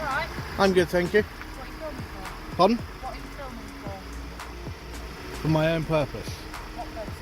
alright? I'm good, thank you. What are you filming for? Pardon? What are you filming for? For my own purpose. What purpose is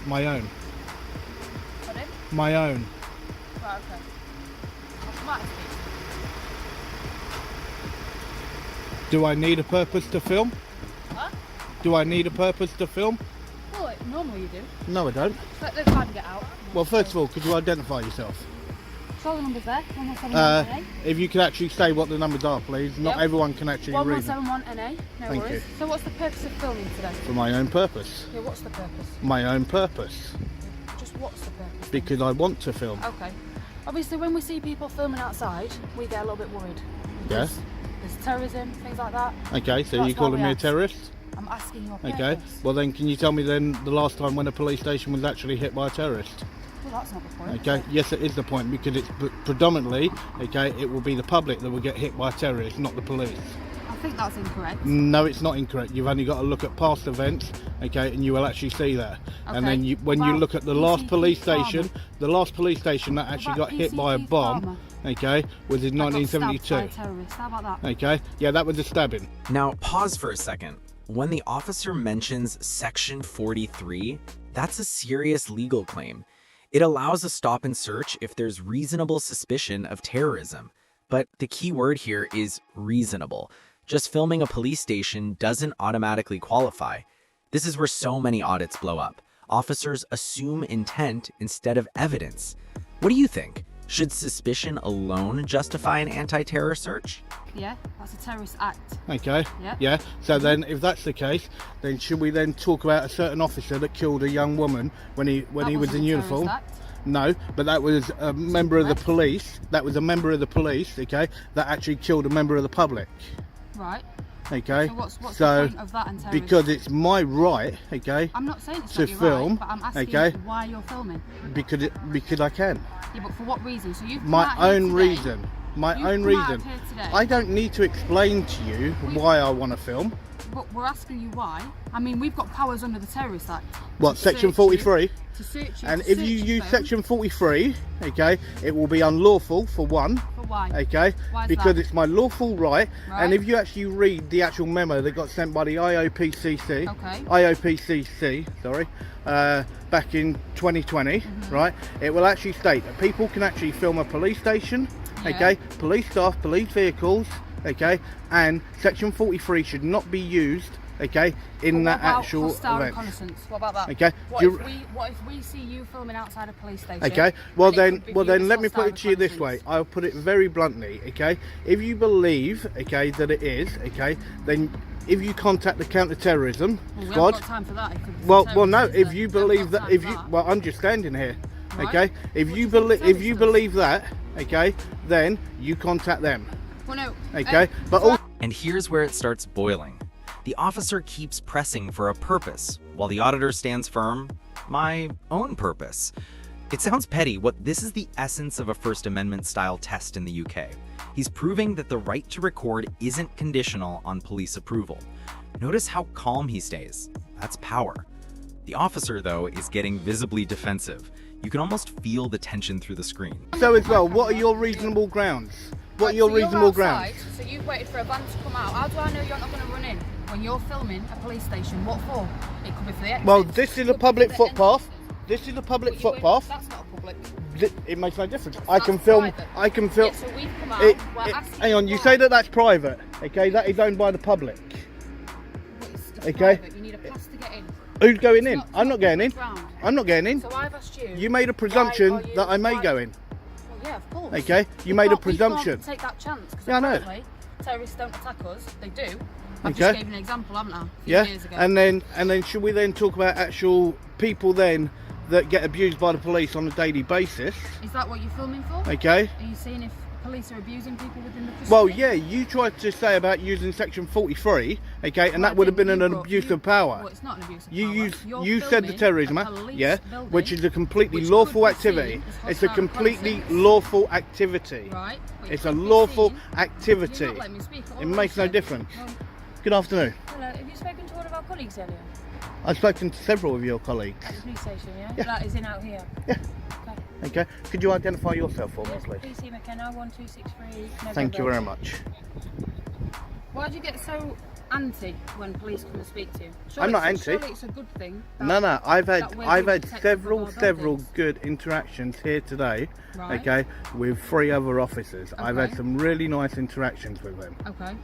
that? My own. Pardon? My own. Right, okay. What's the matter, Steve? Do I need a purpose to film? Huh? Do I need a purpose to film? Well, normally you do. No, I don't. Let the van get out. Well, first of all, could you identify yourself? So the number's there. 1171 NA. If you could actually say what the numbers are, please. Not Yep. everyone can actually read them. 1171 NA. No Thank worries. you. So what's the purpose of filming today? For my own purpose. Yeah, what's the purpose? My own purpose. Just what's the purpose? Because I want to film. Okay. Obviously, when we see people filming outside, we get a little bit worried. Yeah. There's terrorism, things like that. Okay, so That's you're calling why me we a asked. terrorist? I'm asking your purpose. Okay. Well then, can you tell me then the last time when a police station was actually hit by a terrorist? Well, that's not the point. Okay. Yes, it is the point, because it's predominantly, okay, it will be the public that will get hit by a terrorist, not the police. I think that's incorrect. No, it's not incorrect. You've only got to look at past events, okay, and you will actually see that. Okay. And then when you About look at the last PCP police Farmer? station, the last police station that actually About got hit by a PCP bomb, Farmer? okay, was in That got 1972. stabbed by a terrorist. How about that? Okay, yeah, that was a stabbing. Now, pause for a second. When the officer mentions Section 43, that's a serious legal claim. It allows a stop and search if there's reasonable suspicion of terrorism. But the key word here is reasonable. Just filming a police station doesn't automatically qualify. This is where so many audits blow up. Officers assume intent instead of evidence. What do you think? Should suspicion alone justify an anti-terror search? Yeah, that's a terrorist act. Okay. Yeah. Yeah. So then, if that's the case, then should we then talk about a certain officer that killed a young woman when he was wasn't in a terrorist uniform? act. No, but that was a member of the police. That was a member of the police. Okay, that actually killed a member of the public. Right. Okay. So what's So, the point of that and terrorism? because it's my right. Okay. I'm not saying it's to not your film, right, but I'm asking okay, why you're filming. Because I can. Yeah, but for what reason? So you've come My out here own today- reason. My you've own come out reason. here today, I don't need to explain to you why I want to film. But we're asking you why. I mean, we've got powers under the Terrorist Act. What, to Section search 43? You, to search you. And to if search you your use phone. Section 43, okay, it will be unlawful for one. For why? Okay, Why is because that? it's my lawful right. Right. And if you actually read the actual memo that got sent by the IOPCC, Okay. IOPCC, sorry, back in 2020, right, it will actually state that people can actually film a police station, Yeah. okay, police staff, police vehicles, okay, and Section 43 should not be used, okay, in But that what about actual hostile event. reconnaissance? What about that? Okay. What Do you- if we see you filming outside a police station? Okay, well and it then, could be viewed as let me put hostile it to you this way. reconnaissance? I'll put it very bluntly. Okay, if you believe, okay, that it is, okay, then if you contact the counter-terrorism Well, we squad. haven't got time for that. If it's Well, terrorism, no. is If there? you We haven't believe got that, time if for you, that. well, I'm just standing here. Right. Okay, if What you do you think believe, if you terrorism is? believe that, okay, then you contact them. Well, no. Okay, but so all. And here's where it starts boiling. The officer keeps pressing for a purpose, while the auditor stands firm, my own purpose. It sounds petty, what this is the essence of a First Amendment style test in the UK. He's proving that the right to record isn't conditional on police approval. Notice how calm he stays. That's power. The officer, though, is getting visibly defensive. You can almost feel the tension through the screen. So as well, what are your reasonable grounds? What are Right, your so you're reasonable outside, grounds? So you've waited for a van to come out. How do I know you're not going to run in when you're filming a police station? What for? It could be for the exit. Well, this is Could a be public for the footpath. entrances. This is a public But you won't- footpath. That's not a public. It makes no difference. I That's can film. private. I can film. Yeah, so we've come out. We're asking Hang on, you say that that's private. Okay, that is owned by the public. But it's okay. private. You need a pass to get in. Who's going in? It's not I'm not getting in. public ground. I'm not getting in. So I've asked you. You made a why presumption are you- that I may why- go in. Well, yeah, of course. Okay, you made a can't- presumption. We can't take that chance. 'Cause Yeah, I know. apparently Terrorists don't attack us. They do. I Okay. just gave an example, haven't I? A few Yeah, years ago. and then should we then talk about actual people then that get abused by the police on a daily basis? Is that what you're filming for? Okay. Are you seeing if police are abusing people within the facility? Well, yeah, you tried to say about using Section 43, okay, and that would have been an abuse of power. Well, it's not an abuse of You power. use You're you said the filming terrorism, a police yeah, building, which is a completely which lawful could be activity. seen as It's a hostile completely reconnaissance. lawful activity. Right. which It's a could be lawful seen- activity. You're not letting me speak at all, It makes no also. difference. Well, Good afternoon. hello, have you spoken to one of our colleagues earlier? I've spoken to several of your colleagues. At the police station, yeah? Yeah. That is in out here. Yeah. Okay. Okay, could you identify yourself for me, please? PC McKenna 1263. Thank you very much. Why do you get so anti when police come and speak to you? I'm not anti. Surely it's a good thing. No, I've had protective of our several buildings. good interactions here today. Right. Okay, with 3 other officers. I've had Okay. some really nice interactions with them. Okay.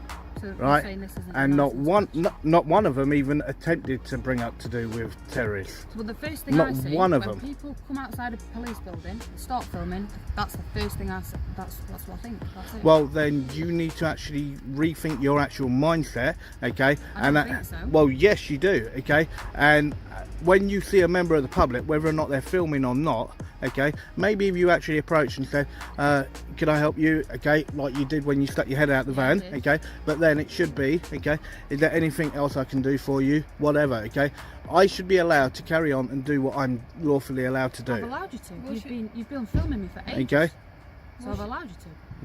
So you're Right, saying this isn't and a not nice not one of them even attempted to bring up to do with terrorists. Well, the first thing Not I see one of when them. people come outside a police building, start filming, that's the first thing I see. That's what I think. That's it. Well, then you need to actually rethink your actual mindset, okay? I don't think so. Well, yes, you do, okay? And when you see a member of the public, whether or not they're filming or not, okay, maybe if you actually approach and say, can I help you, okay, like you did when you stuck your head out the Yeah, I van, did. okay, but then it should be, okay, is there anything else I can do for you, whatever, okay? I should be allowed to carry on and do what I'm lawfully allowed to I've do, allowed you to. You've been filming me for ages. okay, So I've allowed you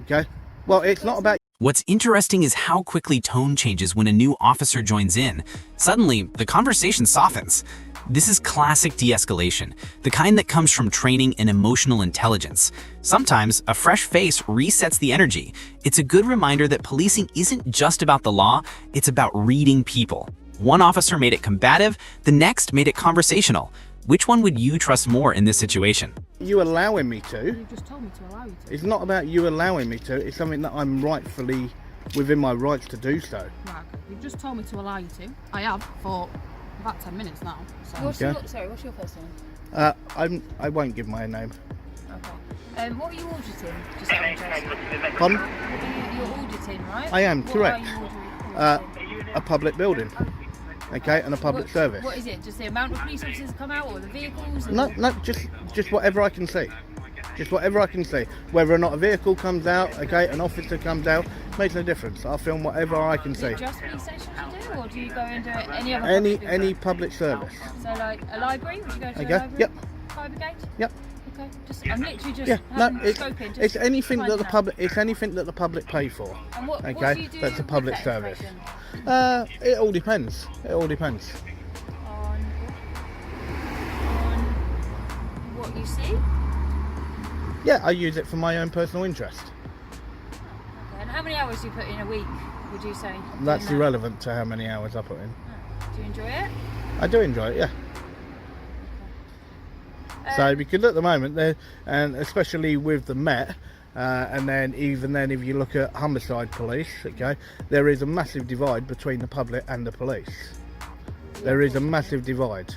to. okay? Well, it's not about What's interesting is how quickly tone changes when a new officer joins in. Suddenly, the conversation softens. This is classic de-escalation, the kind that comes from training and emotional intelligence. Sometimes, a fresh face resets the energy. It's a good reminder that policing isn't just about the law, it's about reading people. One officer made it combative, the next made it conversational. Which one would you trust more in this situation? you allowing me to. You just told me to allow you to. It's not about you allowing me to, it's something that I'm rightfully within my rights to do so. Right, okay. You've just told me to allow you to. I have for about 10 minutes now. So. What's your- What's your first name? I won't give my name. Okay. What are you auditing? Just out of interest. Pardon? You're auditing, right? I am, What correct. Are you auditing? A public building, okay, and a public service. What is it? Just the amount of police officers come out, or the vehicles? No, just whatever I can see. Just whatever I can see. Whether or not a vehicle comes out, okay, an officer comes out, makes no difference. I'll film whatever I can Is see. it just police stations you do, or do you go and do it any other? Any public service. So like a library? Would you go to Okay, a library? yep. Fire brigade? Yep. Okay. I'm literally just Yeah, no, having scoping. Just it's anything that the finding out. public. It's anything that the public pay for. And what do Okay, you do that's a with public that service. information? It all depends. It all depends. On what you see? Yeah, I use it for my own personal interest. Okay. And how many hours do you put in a week, would you say? That's doing that? irrelevant to how many hours I put in. Do you enjoy it? I do enjoy it, yeah. So because at the moment there, and especially with the Met, and then even then if you look at homicide police, okay, there is a massive divide between the public and the police. There is a massive divide,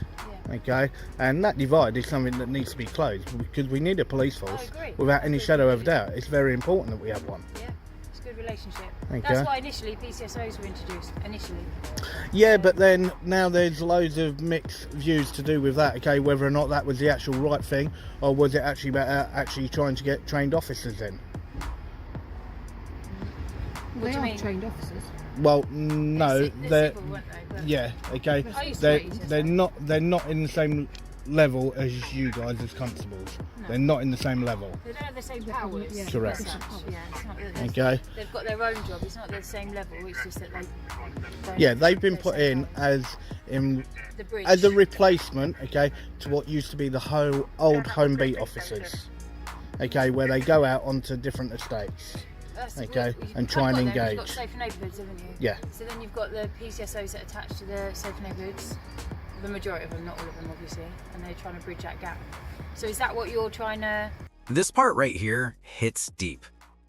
okay, and that divide is something that needs to be closed because we need a police force agree. without any shadow of a doubt. It's very important that we have one. Yeah, it's a good relationship. Okay. That's why initially PCSOs were introduced. Initially. Yeah, but then now there's loads of mixed views to do with that, okay, whether or not that was the actual right thing or was it actually about actually trying to get trained officers in. What do you mean? Trained officers. Well, no, they're civil, weren't they? But yeah, okay. I used to They're be PCSO. they're not in the same level as you guys as constables. No. They're not in the same level. They don't have the same powers. Yeah. Correct. as such. Yeah, it's not that they're- Okay. They've got their own job. It's not the same level. It's just that they. don't Yeah, have they've been the put same in powers. The bridge. as a replacement, okay, to what used to be the whole old home beat officers. Okay, where they go out onto different estates. Okay, and try and You've engage. got safer neighbourhoods, haven't you? Yeah. So then you've got the PCSOs that attach to the safer neighbourhoods. The majority of them, not all of them, obviously, and they're trying to bridge that gap. So is that what you're trying to? This part right here hits deep.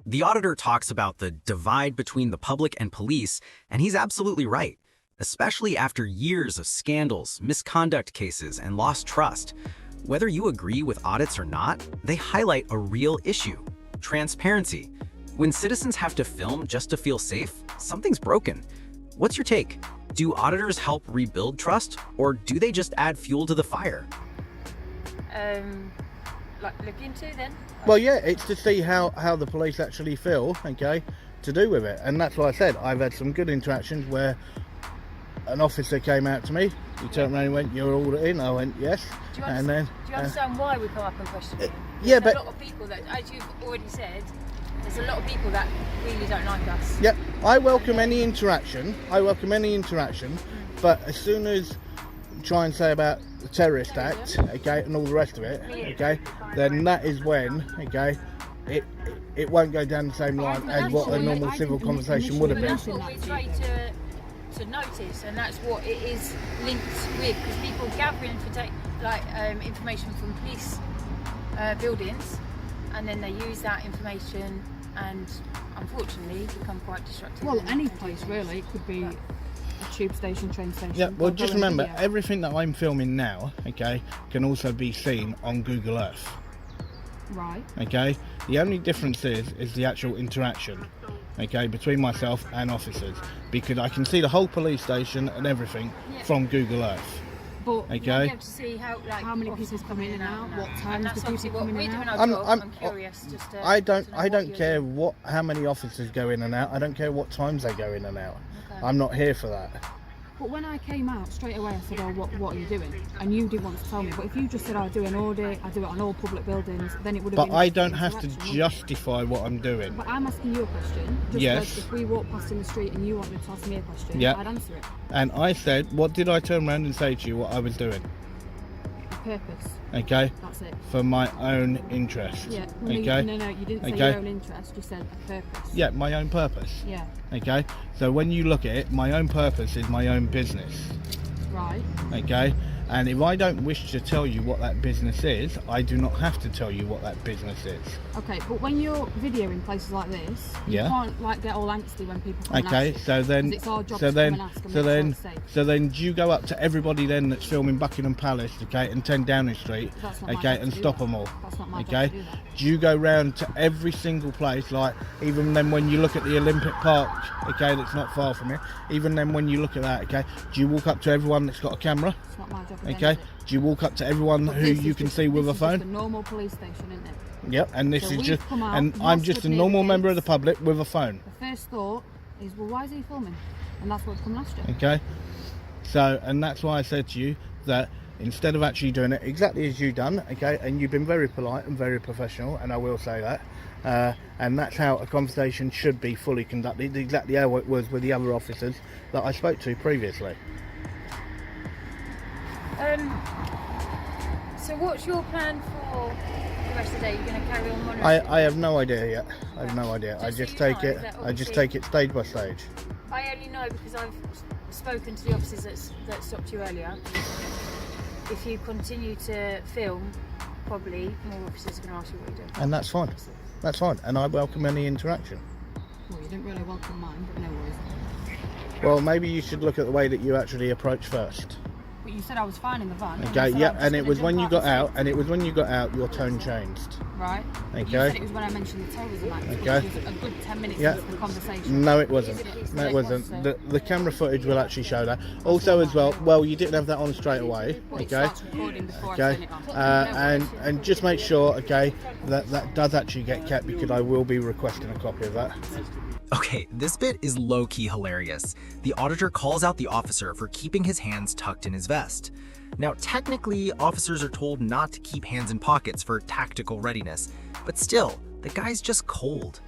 The auditor talks about the divide between the public and police, and he's absolutely right, especially after years of scandals, misconduct cases, and lost trust. Whether you agree with audits or not, they highlight a real issue: transparency. When citizens have to film just to feel safe, something's broken. What's your take? Do auditors help rebuild trust, or do they just add fuel to the fire? Like look into then? Well, yeah, it's to see how the police actually feel, okay, to do with it. And that's why I said I've had some good interactions where an officer came out to me, he turned around and went, "You're auditing?" I went, "Yes." Do you And understand, then do you understand why we come up and question you? yeah, There's but a lot of people that, as you've already said, there's a lot of people that really don't like us. yeah, I welcome any interaction. I welcome any interaction, but as soon as try and say about the Terrorist Act, okay, and all the rest of it, okay, then that is when, okay, it won't go down the same line as what a normal civil conversation would have been. That's what we're trying to notice, and that's what it is linked with, because people gather information from police buildings, and then they use that information and unfortunately become quite destructive. Well, any place really. It could be a tube station, train station. Yeah, well, just remember, video. everything that I'm filming now, okay, can also be seen on Google Earth. Right. Okay, the only difference is the actual interaction, okay, between myself and officers, because I can see the whole police station and everything from Google Earth. But You'll be Okay, able to see how many people come in and out, what times that's the obviously people what come we're in doing and our out. job. I'm- I'm curious just to I to know don't what care you're doing. how many officers go in and out. I don't care what times they go in and out. Okay. I'm not here for that. But when I came out straight away, I said, "Oh, what are you doing?" And you didn't want to tell me. But if you just said, "I do an audit, I do it on all public buildings," then it would have But been. I don't have to interaction, wouldn't it? justify what I'm doing. But I'm asking you a question. Just Yes. because if we walk past in the street and you wanted to ask me a question, Yeah. I'd answer it. And I said, what did I turn around and say to you what I was doing? A purpose. Okay, That's it. for my own interest. Yeah. Okay. No, you didn't say Okay. your own interest. You said a purpose. Yeah, my own purpose. Yeah. Okay, so when you look at it, my own purpose is my own business. Right. Okay, and if I don't wish to tell you what that business is, I do not have to tell you what that business is. Okay, but when you're videoing places like this, you Yeah. can't like get all angsty when people come Okay, and ask you. so then, 'Cause it's our job so to then, come and ask and so make then, sure it's safe. so then, do you go up to everybody then that's filming Buckingham Palace, okay, and 10 Downing Street, That's not my okay, job and to do stop that. them all? That's not my job Okay, to do that. do you go round to every single place, like even then when you look at the Olympic Park, okay, that's not far from here, even then when you look at that, okay, do you walk up to everyone that's got a camera? It's not my job again, Okay, is it? do you walk up to everyone But who this you is can just- see with a this is phone? just a normal police station, isn't it? Yep, and this So is we've just, come out, and you I'm stood just a near normal the member of the gates. public with a phone. The first thought is, well, why is he filming? And that's what come last year. Okay, so, and that's why I said to you that instead of actually doing it exactly as you done, okay, and you've been very polite and very professional, and I will say that, and that's how a conversation should be fully conducted, exactly how it was with the other officers that I spoke to previously. So what's your plan for the rest of the day? You're going to carry on monitoring? I have no idea yet. I have no idea. I Just so just you take know it. that I just obviously- take it stage by stage. I only know because I've spoken to the officers that stopped you earlier. If you continue to film, probably more officers are going to ask you what you're doing. And that's fine. That's fine. And I welcome any interaction. Well, you didn't really welcome mine, but no worries. Well, maybe you should look at the way that you actually approach first. But you said I was fine in the van. and you Okay, said yeah, I was and just it was gonna when you jump got the out, seat. and it was when you got out, your tone changed. Right. You Okay. said it was when I mentioned the terrorism act. Okay. Which was a good 10 minutes Yeah. into the conversation. No, it wasn't. No, it wasn't. The camera footage will actually show that. Also, as well, you didn't have that on straight away. But it Okay. starts recording before I Okay, turn it on. and just make sure, okay, that does actually get kept, because I will be requesting a copy of that. Okay, this bit is low-key hilarious. The auditor calls out the officer for keeping his hands tucked in his vest. Now, technically, officers are told not to keep hands in pockets for tactical readiness, but still, the guy's just cold.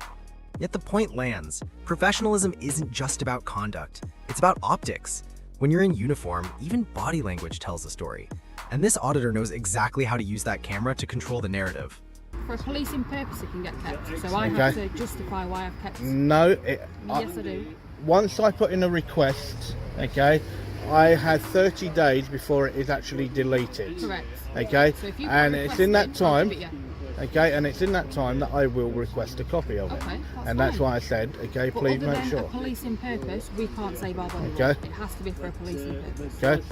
Yet the point lands. Professionalism isn't just about conduct, it's about optics. When you're in uniform, even body language tells a story. And this auditor knows exactly how to use that camera to control the narrative. For a policing purpose, it can get kept. So I have Okay. to justify why I've kept. No, Yes, I do. once I put in a request, okay, I had 30 days before it is actually deleted. Correct. Okay, So if you put and a it's request in that I'll time. give it you. Okay, and it's in that time that I will request a copy of it. Okay, that's And that's fine. why I said, okay, But please other make than sure. a policing purpose, we can't save our body. Okay. It has to be for a policing purpose. Okay.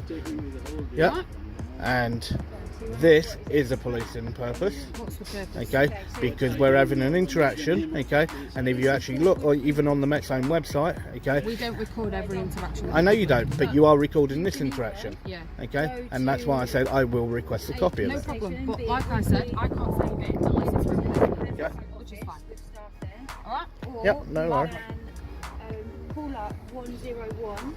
Yep. Right? And this is a policing purpose. What's the purpose? Okay, because we're having an interaction. Okay, and if you actually look, or even on the Met's own website, okay, We don't record every interaction. I know you don't, but you are recording this interaction. Yeah. Okay, and that's why I said I will request a copy of No it. problem. But like I said, I can't save it unless it's for a policing Yeah. purpose, which is fine. Staff there. Alright? Or Yep, no you worries. can call up 101,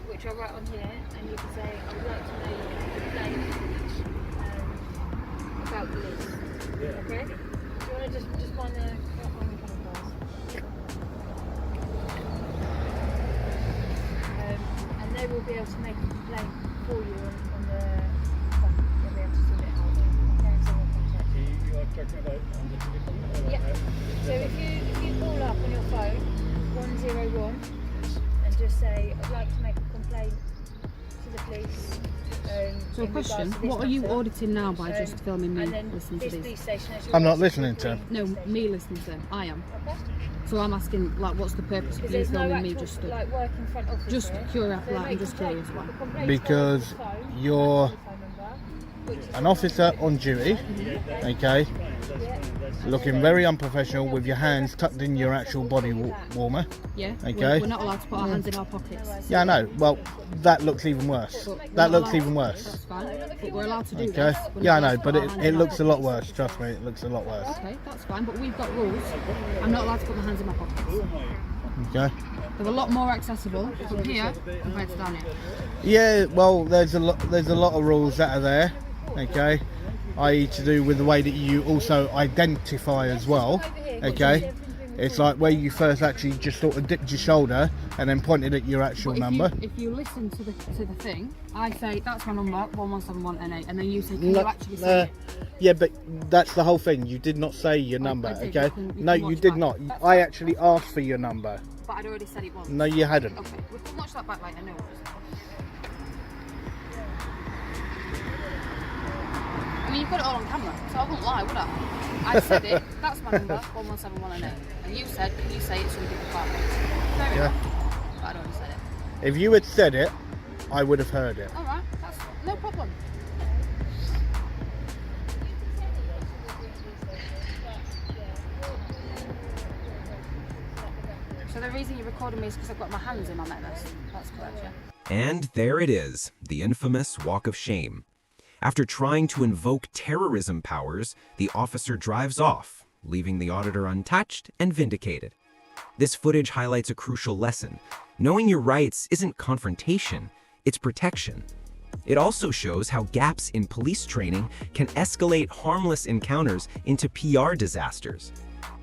which I'll write on here, and you can say, I would like to make a complaint about the list. Okay? Do you want to just find the and they will be able to make a complaint for you on the Yeah. So if you call up on your phone 101 and just say, I'd like to make a complaint to the police. So a question, what are you auditing now by just filming me listening to these? I'm not listening to him. No, me listening to them. I am. So I'm asking, like, what's the purpose of you filming me just to... like work in front office. Just curious, like, I'm just curious why. Because you're an officer on duty, okay, looking very unprofessional with your hands tucked in your actual body warmer. Yeah, okay. We're not allowed to put our hands in our pockets. Yeah, I know. Well, that looks even worse. That looks even worse. That's fine, but we're allowed to do Okay. this. Yeah, I know, but it looks a lot worse. Trust me, it looks a lot worse. Okay, that's fine, but we've got rules. I'm not allowed to put my hands in my pockets. Okay. They're a lot more accessible from here compared to down here. Yeah, well, there's a lot of rules that are there. Okay, i.e. to do with the way that you also identify as well. Okay, it's like where you first actually just sort of dipped your shoulder and then pointed at your actual number. If you listen to the thing, I say that's my number 11718, and then you say, can you actually say it? Yeah, but that's the whole thing. You did not say your number. I did. Okay, You no, can you watch did back. not. That's I fine. actually asked for your number. But I'd already said it once. No, you hadn't. Okay, we can watch that back later. No worries. I mean, you've got it all on camera, so I wouldn't lie, would I? I said it, that's my number, 11718. And you said, can you say it so we can reply? Fair enough. But I'd already said it. If you had said it, I would have heard it. Alright, that's no problem. So the reason you're recording me is because I've got my hands in my met vest. That's correct, yeah? And there it is, the infamous walk of shame. After trying to invoke terrorism powers, the officer drives off, leaving the auditor untouched and vindicated. This footage highlights a crucial lesson. Knowing your rights isn't confrontation, it's protection. It also shows how gaps in police training can escalate harmless encounters into PR disasters.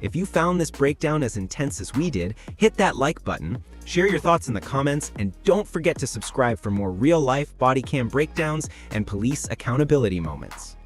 If you found this breakdown as intense as we did, hit that like button, share your thoughts in the comments, and don't forget to subscribe for more real-life body cam breakdowns and police accountability moments.